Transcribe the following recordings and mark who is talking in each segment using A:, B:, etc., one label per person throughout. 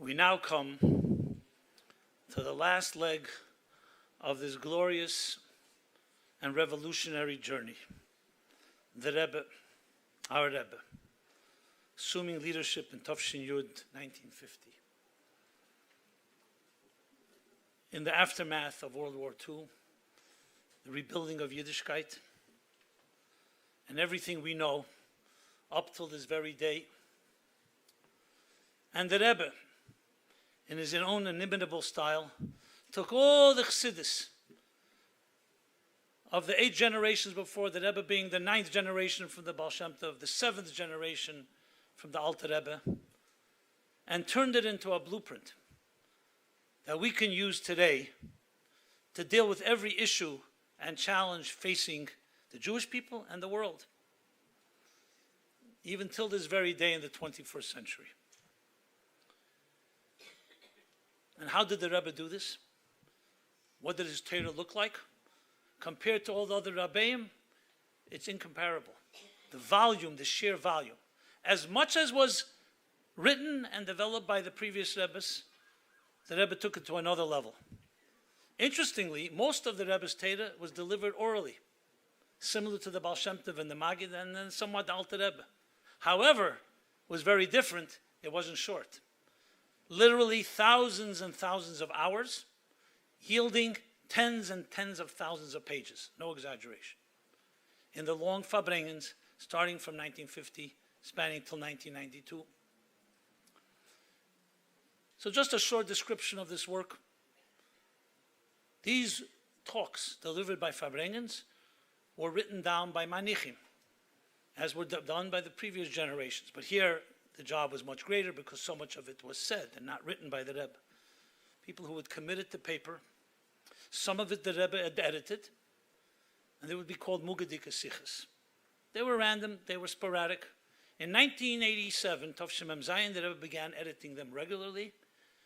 A: We now come to the last leg of this glorious and revolutionary journey. The Rebbe, our Rebbe, assuming leadership in Tafshin Yud 1950. In the aftermath of World War II, the rebuilding of Yiddishkeit, and everything we know up till this very day. And the Rebbe, in his own inimitable style, took all the Chassidus of the 8 generations before, the Rebbe being the 9th generation from the Baal Shem Tov, the 7th generation from the Alter Rebbe, and turned it into a blueprint that we can use today to deal with every issue and challenge facing the Jewish people and the world, even till this very day in the 21st century. And how did the Rebbe do this? What did his Torah look like? Compared to all the other Rabbeim, it's incomparable. The volume, the sheer volume. As much as was written and developed by the previous Rebbes, the Rebbe took it to another level. Interestingly, most of the Rebbe's Torah was delivered orally, similar to the Baal Shem Tov and the Maggid and then somewhat the Alter Rebbe. However, was very different. It wasn't short. Literally thousands and thousands of hours, yielding tens and tens of thousands of pages, no exaggeration. In the long Fabrengens, starting from 1950, spanning till 1992. So just a short description of this work. These talks delivered by Fabrengens were written down by Menachem, as were done by the previous generations. But here, the job was much greater because so much of it was said and not written by the Rebbe. People who would commit it to paper. Some of it the Rebbe had edited, and they would be called Mugadik Sichas. They were random, they were sporadic. In 1987, Tafshin Mem Zayin, the Rebbe began editing them regularly,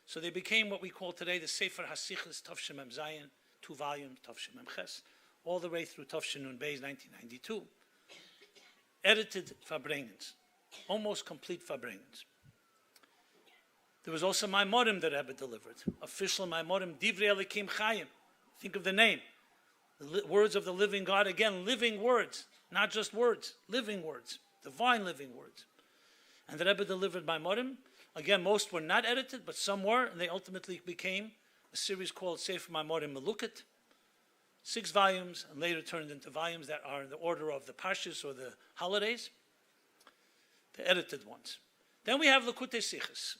A: so they became what we call today the Sefer HaSichas Tafshin Mem Zayin, 2 volumes, Tafshin Mem Ches, all the way through Tafshin Nun Beis 1992. Edited Fabrengens. Almost complete Fabrengens. There was also Maimorim that Rebbe delivered. Official Maimorim, Divrei Elikim Chayim. Think of the name. The words of the living God. Again, living words. Not just words. Living words. Divine living words. And the Rebbe delivered Maimorim. Again, most were not edited, but some were. And they ultimately became a series called Sefer Maimorim Melukot. 6 volumes, and later turned into volumes that are in the order of the Parshas or the holidays. The edited ones. Then we have Likutei Sichos.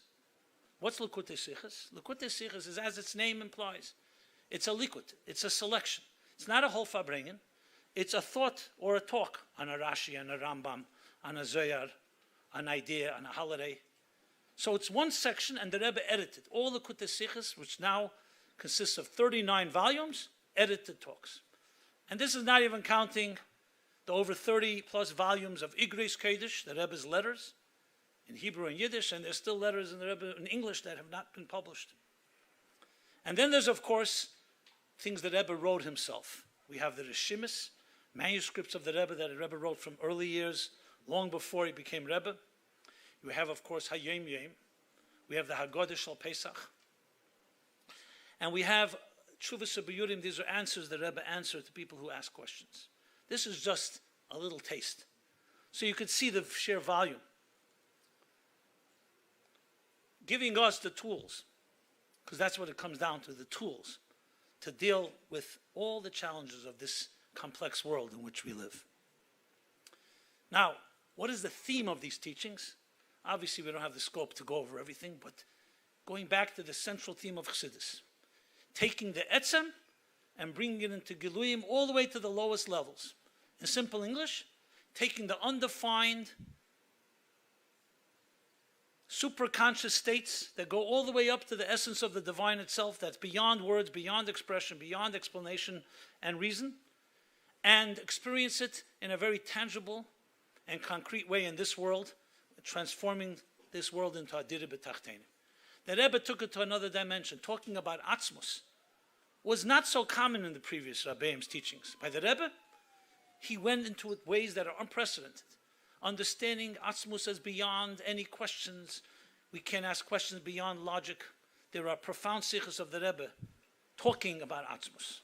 A: What's Likutei Sichos? Likutei Sichos is, as its name implies, it's a likut, it's a selection. It's not a whole Fabrengen. It's a thought or a talk on a Rashi, on a Rambam, on a Zohar, an idea, on a holiday. So it's one section, and the Rebbe edited all Likutei Sichos, which now consists of 39 volumes, edited talks. And this is not even counting the over 30 plus volumes of Igros Kodesh, the Rebbe's letters, in Hebrew and Yiddish, and there's still letters in the Rebbe in English that have not been published. And then there's, of course, things that Rebbe wrote himself. We have the Rishimis, manuscripts of the Rebbe that the Rebbe wrote from early years, long before he became Rebbe. You have, of course, Yomi. We have the Haggadah Shel Pesach. And we have Tshuvas B'Yurim. These are answers the Rebbe answered to people who ask questions. This is just a little taste. So you could see the sheer volume. Giving us the tools, because that's what it comes down to, the tools, to deal with all the challenges of this complex world in which we live. Now, what is the theme of these teachings? Obviously, we don't have the scope to go over everything, but going back to the central theme of Chassidus, taking the etzem and bringing it into Giluyim all the way to the lowest levels. In simple English, taking the undefined, superconscious states that go all the way up to the essence of the divine itself, that's beyond words, beyond expression, beyond explanation and reason, and experience it in a very tangible and concrete way in this world, transforming this world into Adira B'Tachteinim. The Rebbe took it to another dimension, talking about Atzmus. Was not so common in the previous Rabbeim's teachings. By the Rebbe, he went into ways that are unprecedented, understanding Atzmus as beyond any questions, We can't ask questions beyond logic. There are profound sikhs of the Rebbe talking about Atzmus.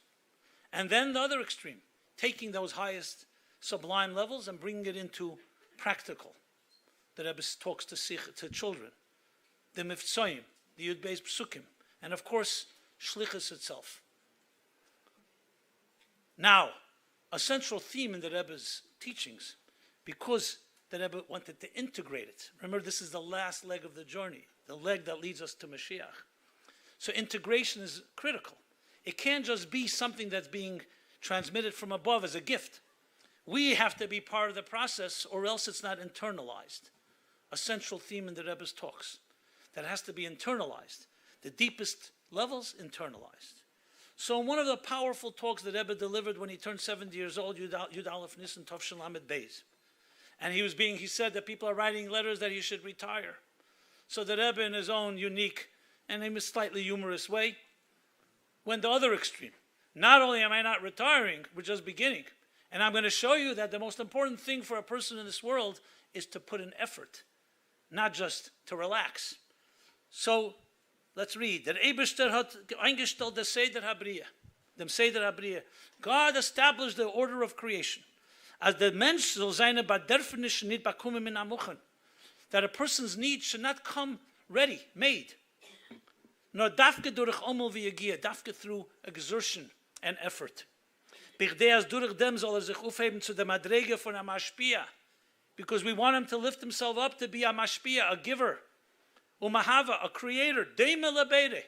A: And then the other extreme, taking those highest sublime levels and bringing it into practical. The Rebbe talks to children, the Miftsoyim, the Yud Beis Psukim, and of course, Shlichus itself. Now, a central theme in the Rebbe's teachings, because the Rebbe wanted to integrate it. Remember, this is the last leg of the journey, the leg that leads us to Mashiach. So integration is critical. It can't just be something that's being transmitted from above as a gift. We have to be part of the process, or else it's not internalized. A central theme in the Rebbe's talks that has to be internalized. The deepest levels, internalized. So in one of the powerful talks that Rebbe delivered when he turned 70 years old, Yud Aleph Nisan Tov Shin Lamed Beis, and he said that people are writing letters that he should retire. So the Rebbe, in his own unique and in a slightly humorous way, went the other extreme. Not only am I not retiring, we're just beginning. And I'm going to show you that the most important thing for a person in this world is to put in effort, not just to relax. So let's read. Der Eberster hat eingestellt der Seder HaBriah, dem Seder HaBriah. God established the order of creation. As the Mensch soll seine Bedürfnisse nicht bekommen min amuchen. That a person's needs should not come ready, made. Nor dafke durch omel v'yagia, dafke through exertion and effort. Bichdei as durch dem soll sich aufheben zu der Madrege von a Mashpia. Because we want him to lift himself up to be a Mashpia, a giver. Umahava, a creator. Deime lebede.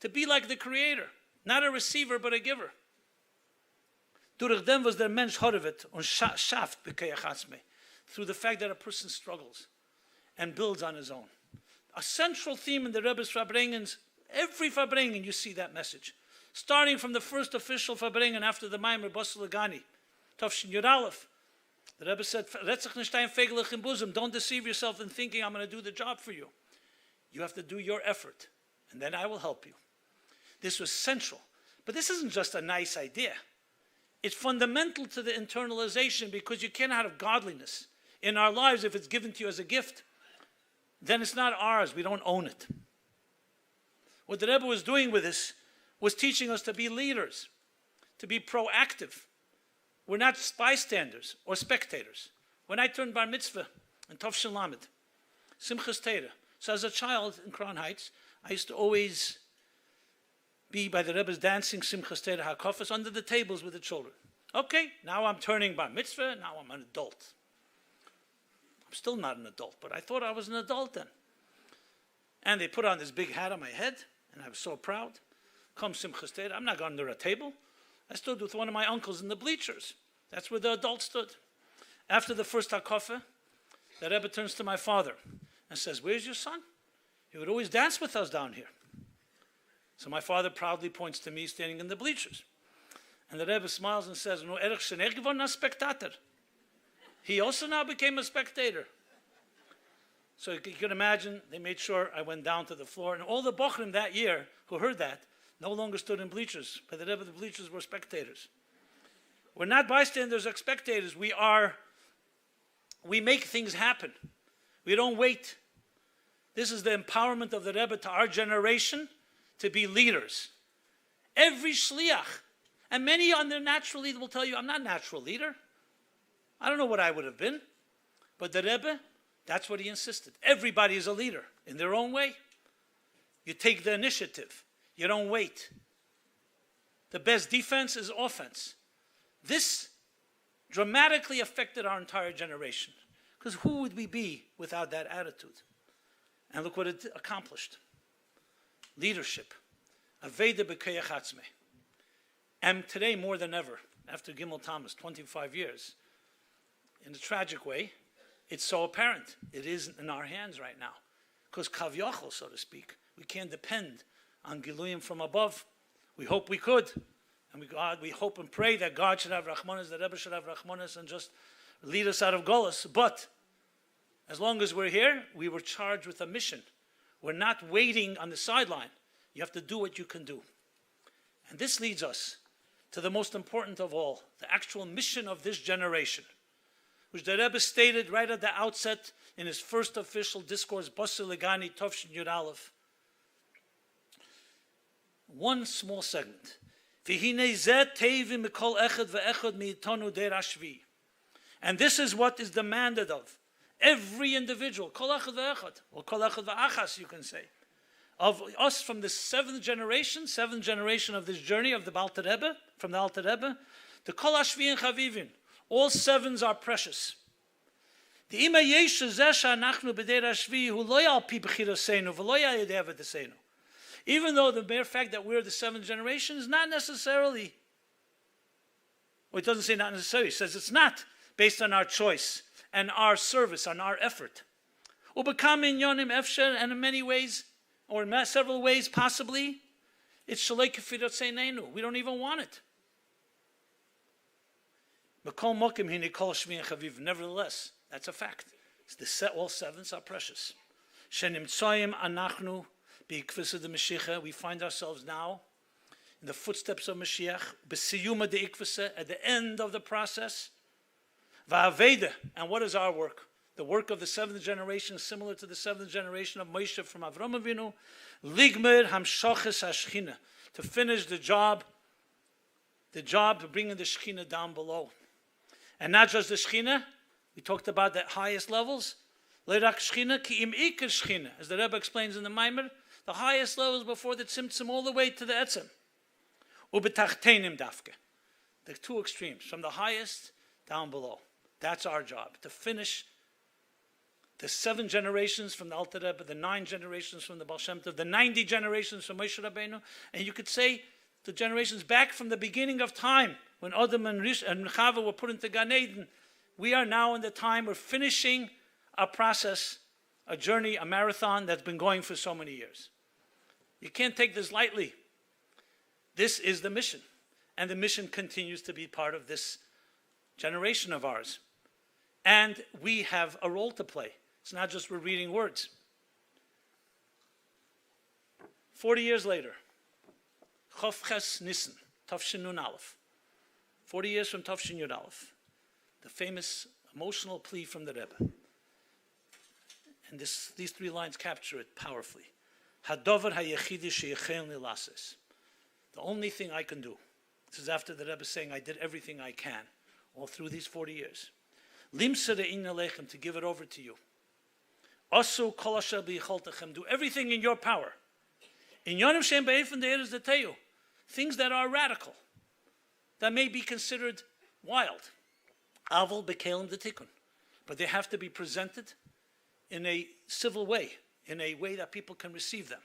A: To be like the creator. Not a receiver, but a giver. Durch dem was der Mensch horvet und schafft bekeach atzmei. Through the fact that a person struggles and builds on his own. A central theme in the Rebbe's Farbrengens, every Farbrengen you see that message. Starting from the first official Farbrengen after the Maimer Bosel Lagani, Tovshin Yud Aleph. The Rebbe said, Retzach Nishtaim Fegelich in Buzim, don't deceive yourself in thinking I'm going to do the job for you. You have to do your effort, and then I will help you. This was central. But this isn't just a nice idea. It's fundamental to the internalization, because you cannot have godliness in our lives if it's given to you as a gift. Then it's not ours. We don't own it. What the Rebbe was doing with this was teaching us to be leaders, to be proactive. We're not bystanders or spectators. When I turned bar mitzvah in Tov Shin Lamed, Simchas Torah. So as a child in Crown Heights, I used to always be by the Rebbe's dancing Simchas Torah HaKofas under the tables with the children. Okay, now I'm turning bar mitzvah, now I'm an adult. I'm still not an adult, but I thought I was an adult then. And they put on this big hat on my head, and I was so proud. Come Simchas Torah, I'm not going under a table. I stood with one of my uncles in the bleachers. That's where the adults stood. After the first HaKofa, the Rebbe turns to my father and says, where's your son? He would always dance with us down here. So my father proudly points to me standing in the bleachers. And the Rebbe smiles and says, no, erich shen geworden a spectator. He also now became a spectator. So you can imagine, they made sure I went down to the floor. And all the Bochrim that year who heard that no longer stood in bleachers. By the Rebbe, the bleachers were spectators. We're not bystanders or spectators. We make things happen. We don't wait. This is the empowerment of the Rebbe to our generation to be leaders. Every Shliach, and many on their natural leader will tell you, I'm not a natural leader. I don't know what I would have been. But the Rebbe, that's what he insisted. Everybody is a leader in their own way. You take the initiative. You don't wait. The best defense is offense. This dramatically affected our entire generation. Because who would we be without that attitude? And look what it accomplished. Leadership. Aveda b'keyach atzmei. And today, more than ever, after Gimel Thomas, 25 years, in a tragic way, it's so apparent. It is in our hands right now. Because kavyachol, so to speak, we can't depend on Giluyim from above. We hope we could. And we hope and pray that God should have Rachmanis, the Rebbe should have Rachmanis, and just lead us out of Golos. But as long as we're here, we were charged with a mission. We're not waiting on the sideline. You have to do what you can do. And this leads us to the most important of all, the actual mission of this generation. which the Rebbe stated right at the outset in his first official discourse, Bosser Legani Tovshin Yud Aleph. One small segment. And this is what is demanded of every individual, kol echad ve'echad, or kol echad ve'achas, you can say, of us from the seventh generation of this journey of the Alter Rebbe, from the Alter Rebbe, the kol hashvi'in chavivin, all sevens are precious. The ima yeshu zesha anachnu b'deir hashvi hu lo yal pi b'chirosenu v'lo yal yedei avadasenu. Even though the mere fact that we're the seventh generation is not necessarily, well, it doesn't say not necessarily, it says it's not based on our choice and our service, on our effort. Ubekam inyonim efsher, and in many ways, or in several ways possibly, it's shalei kefirot seinenu. We don't even want it. Nevertheless, that's a fact. All sevens are precious. Shenimtsoyim anachnu b'ikvisa de Mashiach. We find ourselves now in the footsteps of Mashiach, b'siyuma de ikvisa, at the end of the process. Va'aveda, and what is our work? The work of the seventh generation, similar to the seventh generation of Moshe from Avram Avinu, ligmer hamshoches hashchina, to finish the job of bringing the Shechina down below. And not just the Shechina, we talked about the highest levels. Lerak Shechina ki im iker Shechina, as the Rebbe explains in the Maimer, the highest levels before the Tzimtzum all the way to the Etzem. Ubetachtenim dafke, the two extremes, from the highest down below. That's our job, to finish the 7 generations from the Alter Rebbe, the 9 generations from the Baal Shem Tov, the 90 generations from Moshe Rabbeinu, and you could say the generations back from the beginning of time, when Adam and Chava were put into Gan Eden. We are now in the time we're finishing a process, a journey, a marathon that's been going for so many years. You can't take this lightly. This is the mission, and the mission continues to be part of this generation of ours. And we have a role to play. It's not just we're reading words. 40 years later, Chof Ches Nissen, Tafshin Nun Aleph. 40 years from Tafshin Yud Aleph. The famous emotional plea from the Rebbe. And these 3 lines capture it powerfully. Hadover hayechidi sheyechein lilases. The only thing I can do. This is after the Rebbe saying, I did everything I can all through these 40 years. Limsa de'in alechem, to give it over to you. Asu kol asher b'yicholtechem, do everything in your power. In yonim shem be'efen de'eres deteyu, things that are radical, that may be considered wild. Avol bekelim detikun, but they have to be presented in a civil way, in a way that people can receive them.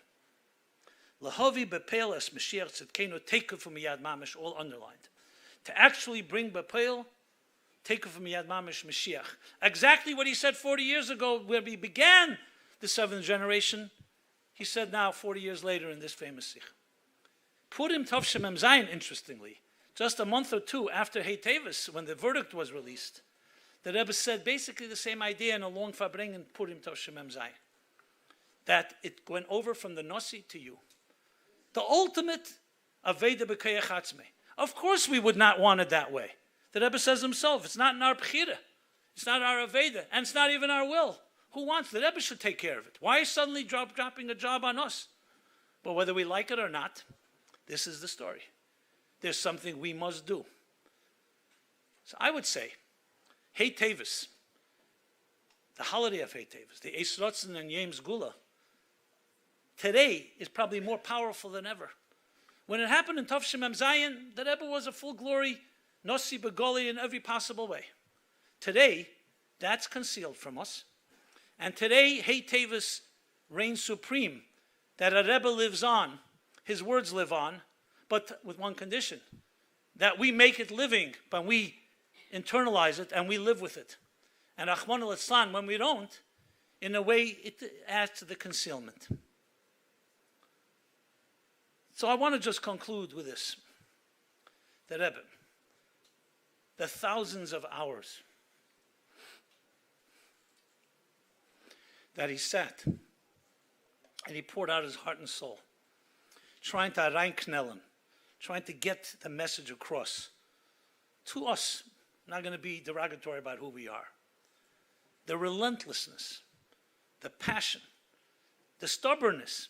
A: Lahavi bepeil es Mashiach tzedkenu teku from miyad mamish, all underlined. To actually bring bepeil, teku from miyad mamish Mashiach. Exactly what he said 40 years ago when we began the 7th generation, he said now 40 years later in this famous sikh. Purim Tov Shemem Zayin, interestingly, just a month or 2 after Hey Tevis, when the verdict was released, the Rebbe said basically the same idea in a long Fabrengen Purim Tov Shemem Zayin. That it went over from the Nasi to you. The ultimate Aveda B'Kayach Atzmei. Of course we would not want it that way. The Rebbe says himself, it's not in our Bechira. It's not our Aveda. And it's not even our will. Who wants? The Rebbe should take care of it. Why is suddenly dropping a job on us? But whether we like it or not, this is the story. There's something we must do. So I would say, Hey Tevis, the holiday of Hey Tevis, the Eis Rotzen and Yem's Gula, today is probably more powerful than ever. When it happened in Tov Shemem Zayin, the Rebbe was a full glory, Nossi Begoli in every possible way. Today, that's concealed from us. And today, Hey Tevis reigns supreme, that a Rebbe lives on, his words live on, but with one condition, that we make it living, but we internalize it and we live with it. And Achman al-Islam, when we don't, in a way, it adds to the concealment. So I want to just conclude with this. The Rebbe, the thousands of hours that he sat and he poured out his heart and soul, trying to reinknellen, trying to get the message across to us. I'm not going to be derogatory about who we are. the relentlessness, the passion, the stubbornness.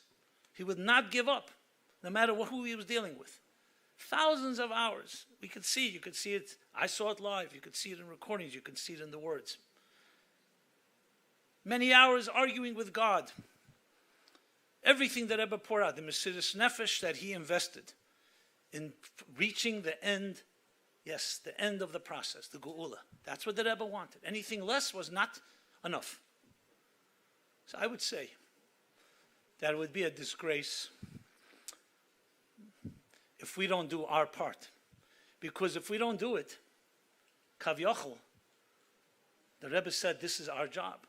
A: He would not give up, no matter who he was dealing with. Thousands of hours. You could see it. I saw it live. You could see it in recordings. You could see it in the words. Many hours arguing with God. Everything that Rebbe poured out, the Mesiras Nefesh that he invested in reaching the end, yes, the end of the process, the Geula. That's what the Rebbe wanted. Anything less was not enough. So I would say that it would be a disgrace if we don't do our part. Because if we don't do it, Kav Yochel, the Rebbe said, this is our job.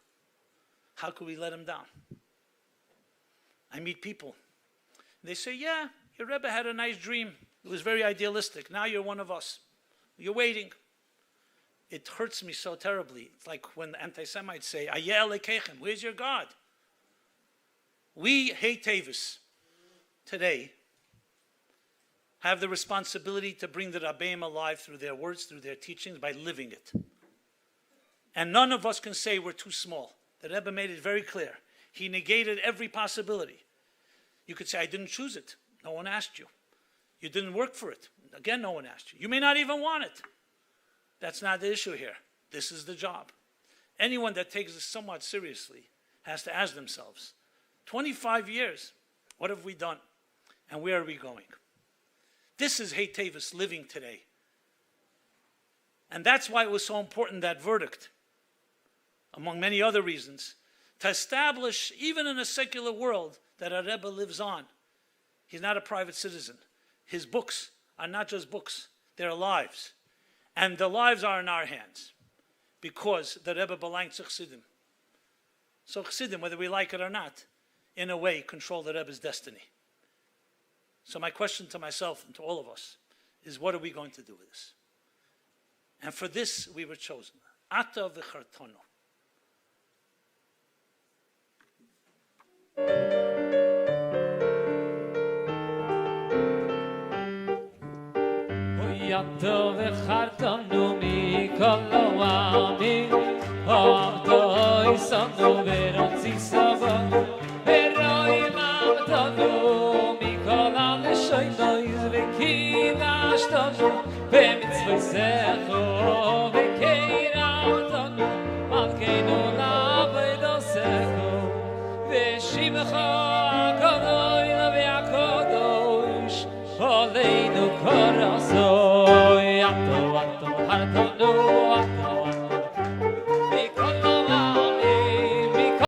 A: How could we let him down? I meet people. They say, yeah, your Rebbe had a nice dream. It was very idealistic. Now you're one of us. You're waiting. It hurts me so terribly. It's like when the anti-Semites say, Ayeh Elekechem, where's your God? We, Hey Tevis, today, have the responsibility to bring the Rabbeim alive through their words, through their teachings, by living it. And none of us can say we're too small. The Rebbe made it very clear. He negated every possibility. You could say, I didn't choose it. No one asked you. You didn't work for it. Again, no one asked you. You may not even want it. That's not the issue here. This is the job. Anyone that takes this somewhat seriously has to ask themselves, 25 years, what have we done? And where are we going? This is Hey Tevis living today. And that's why it was so important, that verdict, among many other reasons, to establish, even in a secular world, that a Rebbe lives on. He's not a private citizen. His books are not just books, they're lives. And the lives are in our hands, because the Rebbe belonged to Chassidim. So Chassidim, whether we like it or not, in a way, control the Rebbe's destiny. So my question to myself and to all of us is, what are we going to do with this? And for this, we were chosen. Ata v'chartanu.
B: Ata v'chartanu mikol ha'amim, ha'avdoi sanu v'rotzi sabanu, v'roim avdanu mikol ha'leshoynois v'kinashtanu, v'mitzvoisecho v'keiravdanu, malkeinu la'avodosecho, v'shimcha ha'kodoi v'yakodosh, oleinu korasoi, ato hartanu.